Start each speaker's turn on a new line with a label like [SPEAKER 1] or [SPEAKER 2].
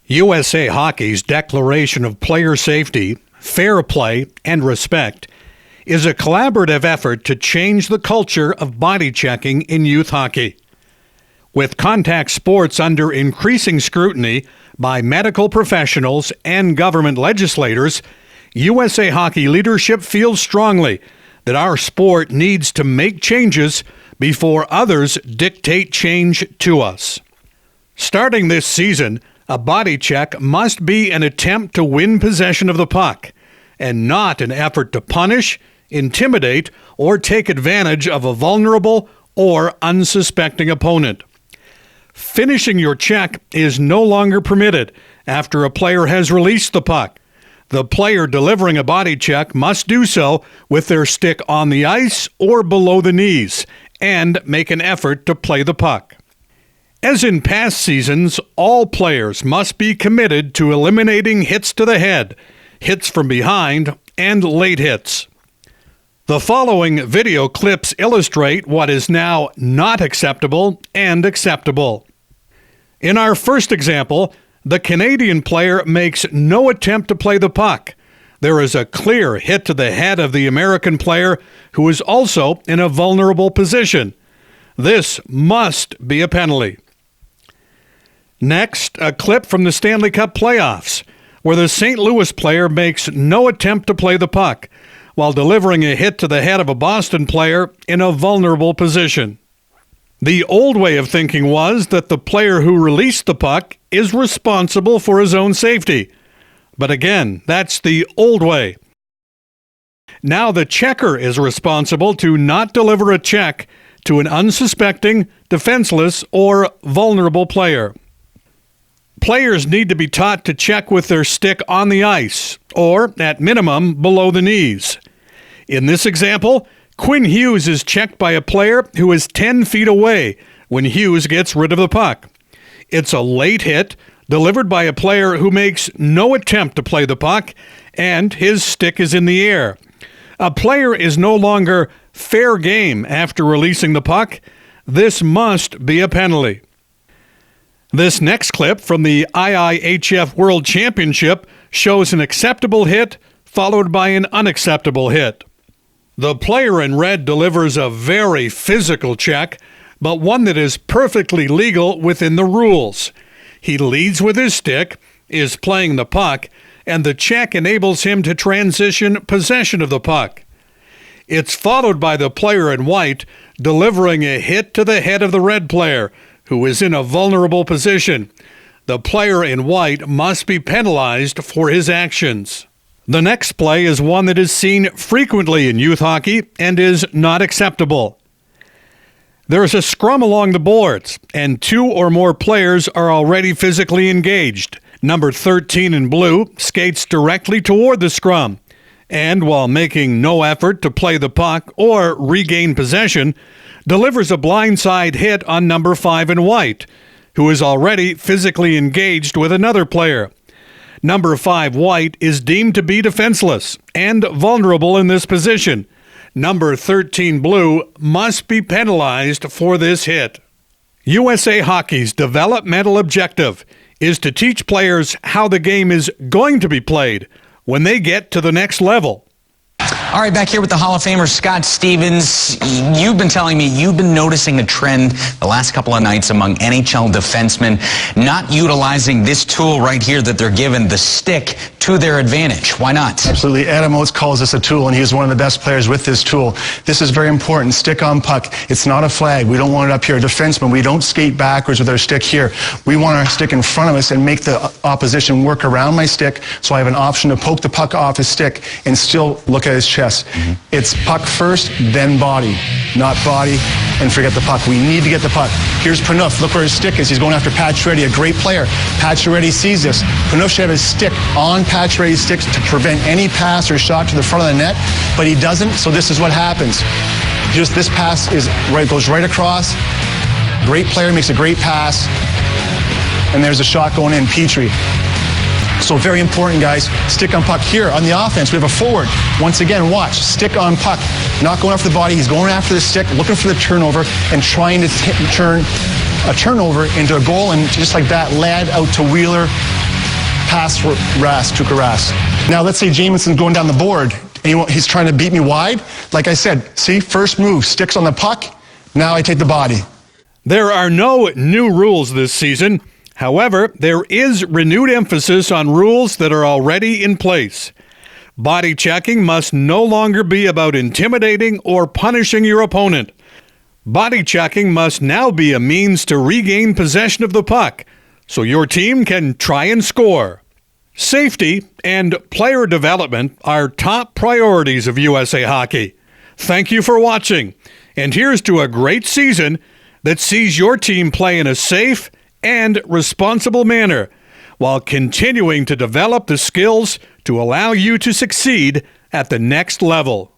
[SPEAKER 1] USA Hockey's declaration of player safety, fair play, and respect is a collaborative effort to change the culture of body checking in youth hockey. With contact sports under increasing scrutiny by medical professionals and government legislators, USA Hockey leadership feels strongly that our sport needs to make changes before others dictate change to us. Starting this season, a body check must be an attempt to win possession of the puck, and not an effort to punish, intimidate, or take advantage of a vulnerable or unsuspecting opponent. Finishing your check is no longer permitted after a player has released the puck. The player delivering a body check must do so with their stick on the ice or below the knees and make an effort to play the puck. As in past seasons, all players must be committed to eliminating hits to the head, hits from behind, and late hits. The following video clips illustrate what is now not acceptable and acceptable. In our first example, the Canadian player makes no attempt to play the puck. There is a clear hit to the head of the American player who is also in a vulnerable position. This must be a penalty. Next, a clip from the Stanley Cup playoffs, where the St. Louis player makes no attempt to play the puck while delivering a hit to the head of a Boston player in a vulnerable position. The old way of thinking was that the player who released the puck is responsible for his own safety. But again, that's the old way. Now the checker is responsible to not deliver a check to an unsuspecting, defenseless, or vulnerable player. Players need to be taught to check with their stick on the ice, or, at minimum, below the knees. In this example, Quinn Hughes is checked by a player who is 10 feet away when Hughes gets rid of the puck. It's a late hit, delivered by a player who makes no attempt to play the puck, and his stick is in the air. A player is no longer fair game after releasing the puck. This must be a penalty. This next clip from the IIHF World Championship shows an acceptable hit followed by an unacceptable hit. The player in red delivers a very physical check, but one that is perfectly legal within the rules. He leads with his stick, is playing the puck, and the check enables him to transition possession of the puck. It's followed by the player in white delivering a hit to the head of the red player, who is in a vulnerable position. The player in white must be penalized for his actions. The next play is one that is seen frequently in youth hockey and is not acceptable. There is a scrum along the boards, and two or more players are already physically engaged. Number 13 in blue skates directly toward the scrum, and while making no effort to play the puck or regain possession, delivers a blindside hit on number 5 in white, who is already physically engaged with another player. Number 5 white is deemed to be defenseless and vulnerable in this position. Number 13 blue must be penalized for this hit. USA Hockey's developmental objective is to teach players how the game is going to be played when they get to the next level.
[SPEAKER 2] All right, back here with the Hall of Famer Scott Stevens. You've been telling me you've been noticing a trend the last couple of nights among NHL defensemen not utilizing this tool right here that they're given, the stick, to their advantage. Why not?
[SPEAKER 3] Absolutely. Adam Oates calls this a tool, and he's one of the best players with this tool. This is very important. Stick on puck. It's not a flag. We don't want it up here. Defensemen, we don't skate backwards with our stick here. We want our stick in front of us and make the opposition work around my stick, so I have an option to poke the puck off his stick and still look at his chest. It's puck first, then body. Not body and forget the puck. We need to get the puck. Here's Panouf. Look where his stick is. He's going after Pacioretty, a great player. Pacioretty sees this. Panouf should have his stick on Pacioretty's stick to prevent any pass or shot to the front of the net, but he doesn't, so this is what happens. Just this pass goes right across. Great player makes a great pass, and there's a shot going in, Petrie. So very important, guys. Stick on puck. Here on the offense, we have a forward. Once again, watch. Stick on puck. Not going after the body. He's going after the stick, looking for the turnover, and trying to turn a turnover into a goal. And just like that, led out to Wheeler. pass took a rest. Now let's say Jamieson's going down the board, and he's trying to beat me wide. Like I said, see, first move, sticks on the puck. Now I take the body.
[SPEAKER 1] There are no new rules this season. However, there is renewed emphasis on rules that are already in place. Body checking must no longer be about intimidating or punishing your opponent. Body checking must now be a means to regain possession of the puck so your team can try and score. Safety and player development are top priorities of USA Hockey. Thank you for watching, and here's to a great season that sees your team play in a safe and responsible manner while continuing to develop the skills to allow you to succeed at the next level.